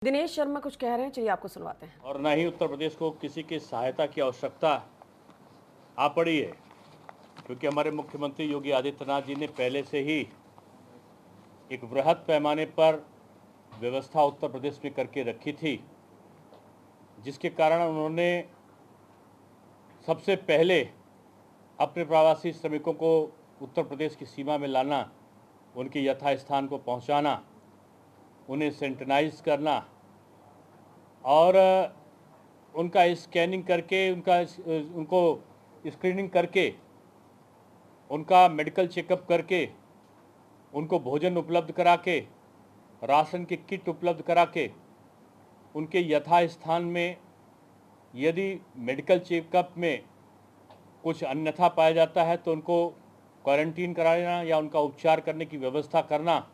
दिनेश शर्मा कुछ कह रहे हैं, चाहिए आपको सुनवाते हैं। और न ही उत्तर प्रदेश को किसी की सहायता की आवश्यकता आ पड़ी है, क्योंकि हमारे मुख्यमंत्री योगी आदित्यनाथ जी ने पहले से ही एक वृहद पैमाने पर व्यवस्था उत्तर प्रदेश में करके रखी थी, जिसके कारण उन्होंने सबसे पहले अपने प्रवासी श्रमिकों को उत्तर प्रदेश की सीमा में लाना, उनके यथास्थान को पहुंचाना, उन्हें सैनिटाइज करना और उनका स्कैनिंग करके उनको स्क्रीनिंग करके, उनका मेडिकल चेकअप करके, उनको भोजन उपलब्ध करा के, राशन की किट उपलब्ध करा के, उनके यथास्थान में यदि मेडिकल चेकअप में कुछ अन्यथा पाया जाता है तो उनको क्वारंटीन कराना या उनका उपचार करने की व्यवस्था करना,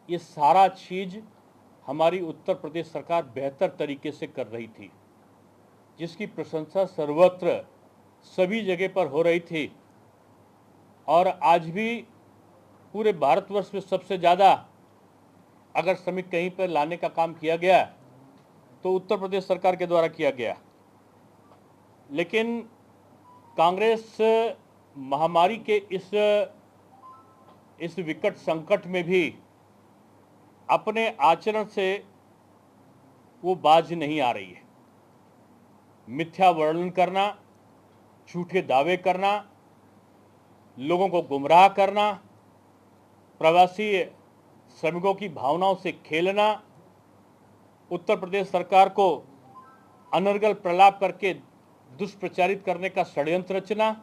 ये सारा चीज़ हमारी उत्तर प्रदेश सरकार बेहतर तरीके से कर रही थी, जिसकी प्रशंसा सर्वत्र सभी जगह पर हो रही थी। और आज भी पूरे भारतवर्ष में सबसे ज़्यादा अगर श्रमिक कहीं पर लाने का काम किया गया तो उत्तर प्रदेश सरकार के द्वारा किया गया। लेकिन कांग्रेस महामारी के इस विकट संकट में भी अपने आचरण से वो बाज नहीं आ रही है। मिथ्या वर्णन करना, झूठे दावे करना, लोगों को गुमराह करना, प्रवासी श्रमिकों की भावनाओं से खेलना, उत्तर प्रदेश सरकार को अनर्गल प्रलाप करके दुष्प्रचारित करने का षड्यंत्र रचना,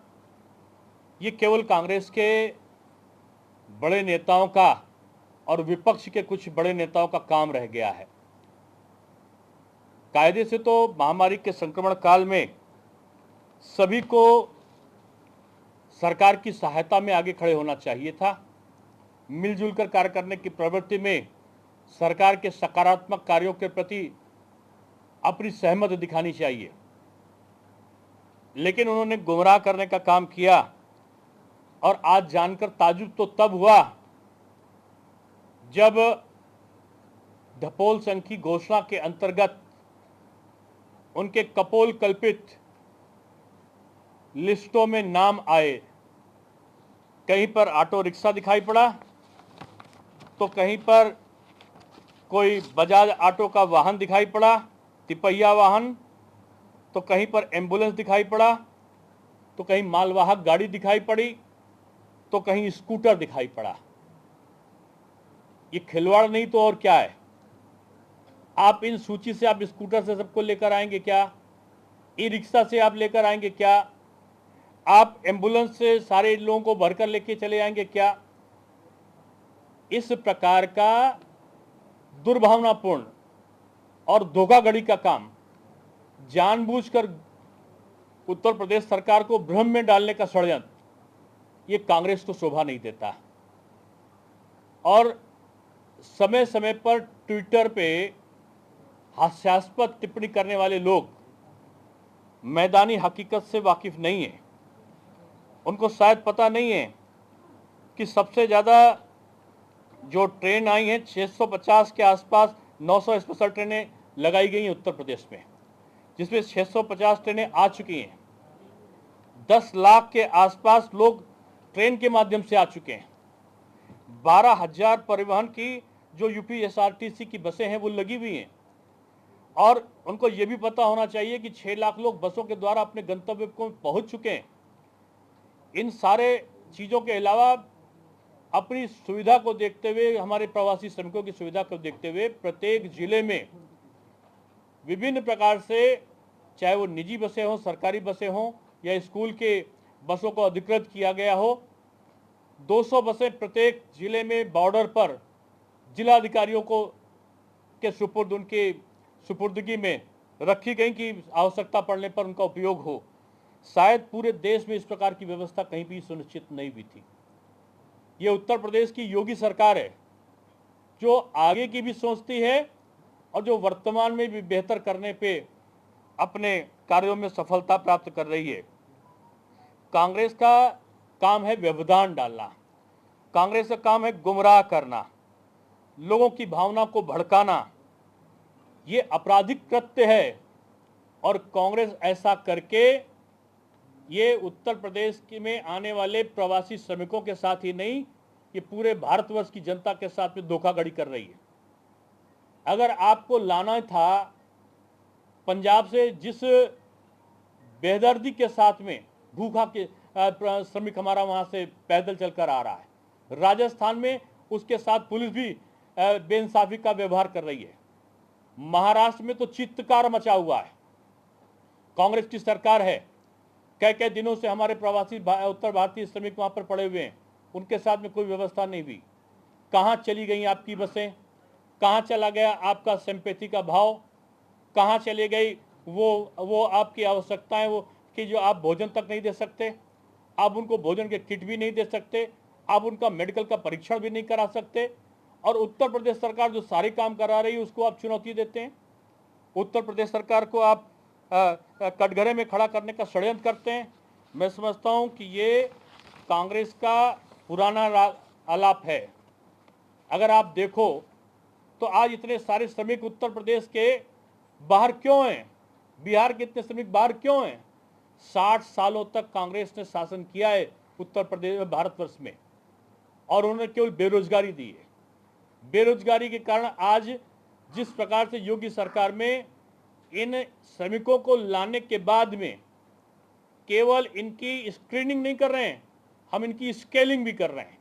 ये केवल कांग्रेस के बड़े नेताओं का और विपक्ष के कुछ बड़े नेताओं का काम रह गया है। कायदे से तो महामारी के संक्रमण काल में सभी को सरकार की सहायता में आगे खड़े होना चाहिए था। मिलजुल कर कार्य करने की प्रवृत्ति में सरकार के सकारात्मक कार्यों के प्रति अपनी सहमति दिखानी चाहिए, लेकिन उन्होंने गुमराह करने का काम किया। और आज जानकर ताज्जुब तो तब हुआ जब धपोल संघ की घोषणा के अंतर्गत उनके कपोल कल्पित लिस्टों में नाम आए। कहीं पर ऑटो रिक्शा दिखाई पड़ा, तो कहीं पर कोई बजाज ऑटो का वाहन दिखाई पड़ा, तिपहिया वाहन, तो कहीं पर एम्बुलेंस दिखाई पड़ा, तो कहीं मालवाहक गाड़ी दिखाई पड़ी, तो कहीं स्कूटर दिखाई पड़ा। ये खिलवाड़ नहीं तो और क्या है? आप इन सूची से आप स्कूटर से सबको लेकर आएंगे क्या? ई रिक्शा से आप लेकर आएंगे क्या? आप एम्बुलेंस से सारे लोगों को भरकर लेके चले आएंगे क्या? इस प्रकार का दुर्भावनापूर्ण और धोखाधड़ी का काम जानबूझकर उत्तर प्रदेश सरकार को भ्रम में डालने का षड्यंत्र, ये कांग्रेस को शोभा नहीं देता। और समय समय पर ट्विटर पे हास्यास्पद टिप्पणी करने वाले लोग मैदानी हकीकत से वाकिफ नहीं है। उनको शायद पता नहीं है कि सबसे ज़्यादा जो ट्रेन आई हैं 650 के आसपास 900 स्पेशल ट्रेनें लगाई गई हैं उत्तर प्रदेश में, जिसमें 650 ट्रेनें आ चुकी हैं। 10 लाख के आसपास लोग ट्रेन के माध्यम से आ चुके हैं। 12,000 परिवहन की जो यूपीएसआरटीसी की बसें हैं वो लगी हुई हैं। और उनको ये भी पता होना चाहिए कि 6 लाख लोग बसों के द्वारा अपने गंतव्य को पहुंच चुके हैं। इन सारे चीज़ों के अलावा अपनी सुविधा को देखते हुए, हमारे प्रवासी श्रमिकों की सुविधा को देखते हुए प्रत्येक जिले में विभिन्न प्रकार से, चाहे वो निजी बसें हों, सरकारी बसें हों या स्कूल के बसों को अधिकृत किया गया हो, 200 बसें प्रत्येक जिले में बॉर्डर पर जिलाधिकारियों को के उनके सुपुर्दगी में रखी गई कि आवश्यकता पड़ने पर उनका उपयोग हो। शायद पूरे देश में इस प्रकार की व्यवस्था कहीं भी सुनिश्चित नहीं हुई थी। ये उत्तर प्रदेश की योगी सरकार है जो आगे की भी सोचती है और जो वर्तमान में भी बेहतर करने पे अपने कार्यों में सफलता प्राप्त कर रही है। कांग्रेस का काम है व्यवधान डालना, कांग्रेस का काम है गुमराह करना, लोगों की भावना को भड़काना, ये आपराधिक कृत्य है और कांग्रेस ऐसा करके ये उत्तर प्रदेश में आने वाले प्रवासी श्रमिकों के साथ ही नहीं, ये पूरे भारतवर्ष की जनता के साथ में धोखाधड़ी कर रही है। अगर आपको लाना था पंजाब से, जिस बेदर्दी के साथ में भूखा के श्रमिक हमारा वहां से पैदल चलकर आ रहा है, राजस्थान में उसके साथ पुलिस भी बेइंसाफी का व्यवहार कर रही है, महाराष्ट्र में तो चित्तकार मचा हुआ है। कांग्रेस की सरकार है, कई दिनों से हमारे प्रवासी उत्तर भारतीय श्रमिक वहां पर पड़े हुए हैं, उनके साथ में कोई व्यवस्था नहीं हुई। कहां चली गई आपकी बसें, कहां चला गया आपका सिंपैथी का भाव, कहां चले गई वो आपकी आवश्यकताएं, वो कि जो आप भोजन तक नहीं दे सकते, आप उनको भोजन के किट भी नहीं दे सकते, आप उनका मेडिकल का परीक्षण भी नहीं करा सकते, और उत्तर प्रदेश सरकार जो सारे काम करा रही है उसको आप चुनौती देते हैं। उत्तर प्रदेश सरकार को आप कटघरे में खड़ा करने का षड्यंत्र करते हैं। मैं समझता हूं कि ये कांग्रेस का पुराना आलाप है। अगर आप देखो तो आज इतने सारे श्रमिक उत्तर प्रदेश के बाहर क्यों हैं, बिहार के इतने श्रमिक बाहर क्यों हैं? 60 सालों तक कांग्रेस ने शासन किया है उत्तर प्रदेश में, भारतवर्ष में, और उन्होंने केवल बेरोजगारी दी है। बेरोजगारी के कारण आज जिस प्रकार से योगी सरकार में इन श्रमिकों को लाने के बाद में केवल इनकी स्क्रीनिंग नहीं कर रहे हैं, हम इनकी स्केलिंग भी कर रहे हैं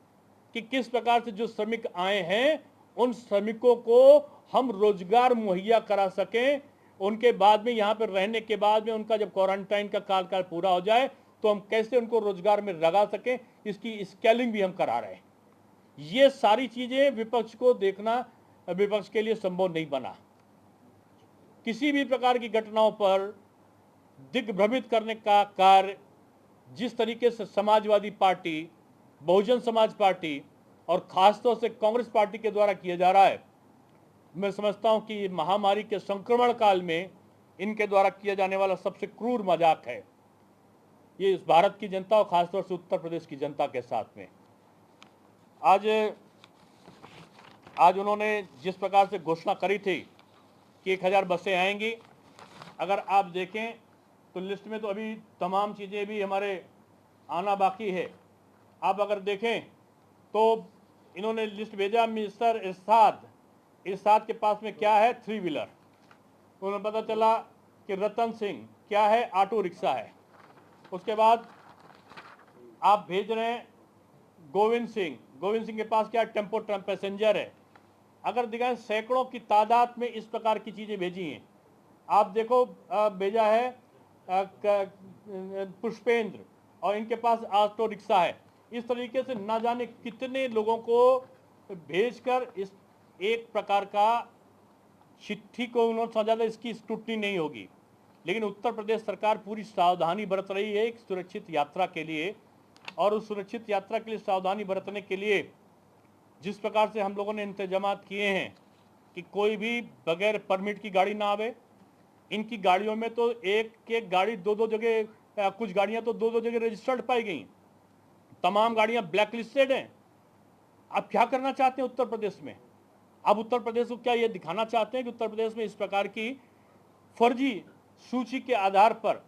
कि किस प्रकार से जो श्रमिक आए हैं उन श्रमिकों को हम रोजगार मुहैया करा सकें। उनके बाद में यहाँ पर रहने के बाद में उनका जब क्वारंटाइन का काल पूरा हो जाए तो हम कैसे उनको रोजगार में लगा सकें, इसकी स्केलिंग भी हम करा रहे हैं। ये सारी चीजें विपक्ष को देखना, विपक्ष के लिए संभव नहीं बना। किसी भी प्रकार की घटनाओं पर दिग्भ्रमित करने का कार्य जिस तरीके से समाजवादी पार्टी, बहुजन समाज पार्टी और खासतौर से कांग्रेस पार्टी के द्वारा किया जा रहा है, मैं समझता हूं कि महामारी के संक्रमण काल में इनके द्वारा किया जाने वाला सबसे क्रूर मजाक है ये इस भारत की जनता और खासतौर से उत्तर प्रदेश की जनता के साथ में। आज उन्होंने जिस प्रकार से घोषणा करी थी कि 1000 बसें आएंगी, अगर आप देखें तो लिस्ट में तो अभी तमाम चीज़ें भी हमारे आना बाकी है। आप अगर देखें तो इन्होंने लिस्ट भेजा, मिस्टर इरशाद के पास में क्या है, 3 व्हीलर। उन्हें पता चला कि रतन सिंह क्या है, ऑटो रिक्शा है। उसके बाद आप भेज रहे हैं गोविंद सिंह के पास क्या, टेम्पो पैसेंजर है। अगर दिखाएं सैकड़ों की तादाद में इस प्रकार की चीजें भेजी हैं। आप देखो भेजा है पुष्पेंद्र, और इनके पास ऑटो रिक्शा है। इस तरीके से ना जाने कितने लोगों को भेजकर इस एक प्रकार का चिट्ठी को उन्होंने समझा था इसकी स्क्रूटनी नहीं होगी, लेकिन उत्तर प्रदेश सरकार पूरी सावधानी बरत रही है एक सुरक्षित यात्रा के लिए। और उस सुरक्षित यात्रा के लिए सावधानी बरतने के लिए जिस प्रकार से हम लोगों ने इंतजामात किए हैं कि कोई भी बगैर परमिट की गाड़ी ना आवे। इनकी गाड़ियों में तो एक गाड़ी 2-2 जगह, कुछ गाड़ियां तो 2-2 जगह रजिस्टर्ड पाई गई। तमाम गाड़ियां ब्लैक लिस्टेड हैं। आप क्या करना चाहते हैं उत्तर प्रदेश में? अब उत्तर प्रदेश को क्या ये दिखाना चाहते हैं कि उत्तर प्रदेश में इस प्रकार की फर्जी सूची के आधार पर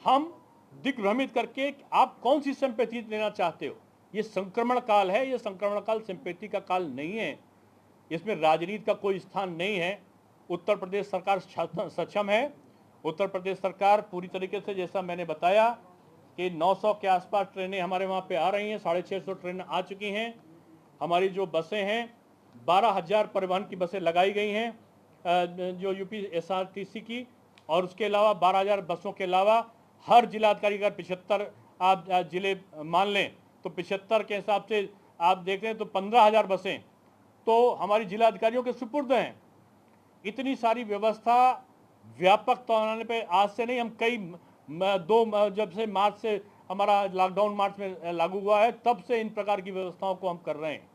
हम दिग्भ्रमित करके आप कौन सी सिंपैथी लेना चाहते हो? ये संक्रमण काल है, ये संक्रमण काल सिंपैथी का काल नहीं है। इसमें राजनीति का कोई स्थान नहीं है। उत्तर प्रदेश सरकार सक्षम है। उत्तर प्रदेश सरकार पूरी तरीके से, जैसा मैंने बताया कि 900 के आसपास ट्रेनें हमारे वहाँ पे आ रही हैं, 650 ट्रेनें आ चुकी हैं। हमारी जो बसें हैं 12,000 परिवहन की बसें लगाई गई हैं जो यूपी एसआरटीसी की, और उसके अलावा 12,000 बसों के अलावा हर जिलाधिकारी अगर 75 आप जिले मान लें तो 75 के हिसाब से आप देख रहे हैं तो 15,000 बसें तो हमारी जिलाधिकारियों के सुपुर्द हैं। इतनी सारी व्यवस्था व्यापक पैमाने पे आज से नहीं, हम जब से मार्च से हमारा लॉकडाउन मार्च में लागू हुआ है तब से इन प्रकार की व्यवस्थाओं को हम कर रहे हैं।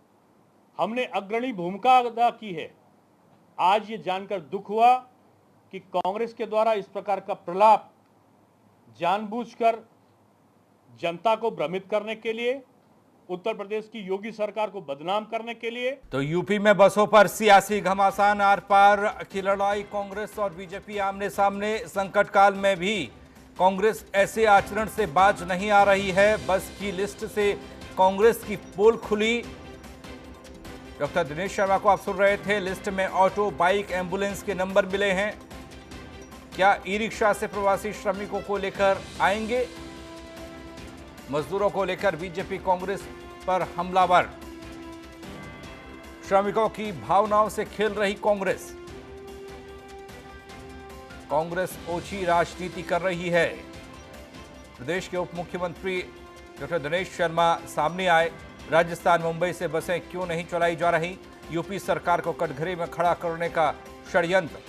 हमने अग्रणी भूमिका अदा की है। आज ये जानकर दुख हुआ कि कांग्रेस के द्वारा इस प्रकार का प्रलाप जानबूझकर जनता को भ्रमित करने के लिए उत्तर प्रदेश की योगी सरकार को बदनाम करने के लिए। तो यूपी में बसों पर सियासी घमासान, आर पार की लड़ाई, कांग्रेस और बीजेपी आमने सामने। संकट काल में भी कांग्रेस ऐसे आचरण से बाज नहीं आ रही है। बस की लिस्ट से कांग्रेस की पोल खुली। डॉक्टर दिनेश शर्मा को आप सुन रहे थे। लिस्ट में ऑटो, बाइक, एम्बुलेंस के नंबर मिले हैं। क्या ई रिक्शा से प्रवासी श्रमिकों को लेकर आएंगे? मजदूरों को लेकर बीजेपी कांग्रेस पर हमलावर। श्रमिकों की भावनाओं से खेल रही कांग्रेस। कांग्रेस ओछी राजनीति कर रही है। प्रदेश के उप मुख्यमंत्री डॉक्टर दिनेश शर्मा सामने आए। राजस्थान, मुंबई से बसें क्यों नहीं चलाई जा रही? यूपी सरकार को कटघरे में खड़ा करने का षड्यंत्र।